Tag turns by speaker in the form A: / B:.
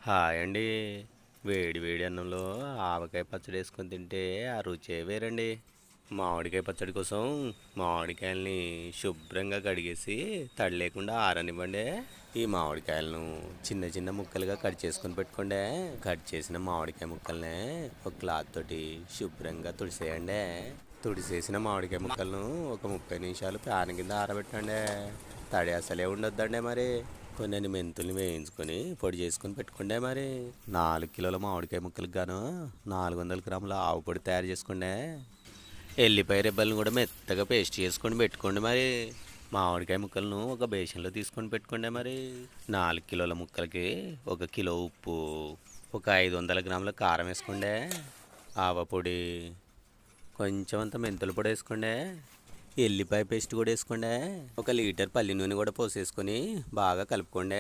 A: Hi అండి. వేడి వేడి అన్నంలో ఆవకాయ పచ్చడి వేసుకొని తింటే ఆ రుచే వేరండి. మామిడికాయ పచ్చడి కోసం మామిడికాయల్ని శుభ్రంగా కడిగేసి తడి లేకుండా ఆరనివ్వండి. ఈ మామిడికాయలను చిన్న చిన్న ముక్కలుగా కట్ చేసుకొని పెట్టుకోండి. కట్ చేసిన మామిడికాయ ముక్కల్ని ఒక క్లాత్ తోటి శుభ్రంగా తుడిసేయండి. తుడిసేసిన మామిడికాయ ముక్కలను ఒక 30 నిమిషాలు ప్యాన్ కింద ఆరబెట్టండి. తడి అసలే ఉండొద్దండి మరి. కొన్ని మెంతుల్ని వేయించుకొని పొడి చేసుకొని పెట్టుకోండి. మరి 4 కిలోల మామిడికాయ ముక్కలకు గాను 400 గ్రాముల ఆవు పొడి తయారు చేసుకోండి. ఎల్లిపాయ రెబ్బలను కూడా మెత్తగా పేస్ట్ చేసుకొని పెట్టుకోండి. మరి మామిడికాయ ముక్కలను ఒక బేషన్లో తీసుకొని పెట్టుకోండి. మరి 4 కిలోల ముక్కలకి 1 కిలో ఉప్పు, ఒక 500 గ్రాముల కారం వేసుకోండి. ఆవ పొడి, కొంచెం అంత మెంతుల పొడి వేసుకోండి. ఎల్లిపాయ పేస్ట్ కూడా వేసుకోండి. 1 లీటర్ పల్లి నూనె కూడా పోసేసుకొని బాగా కలుపుకోండి.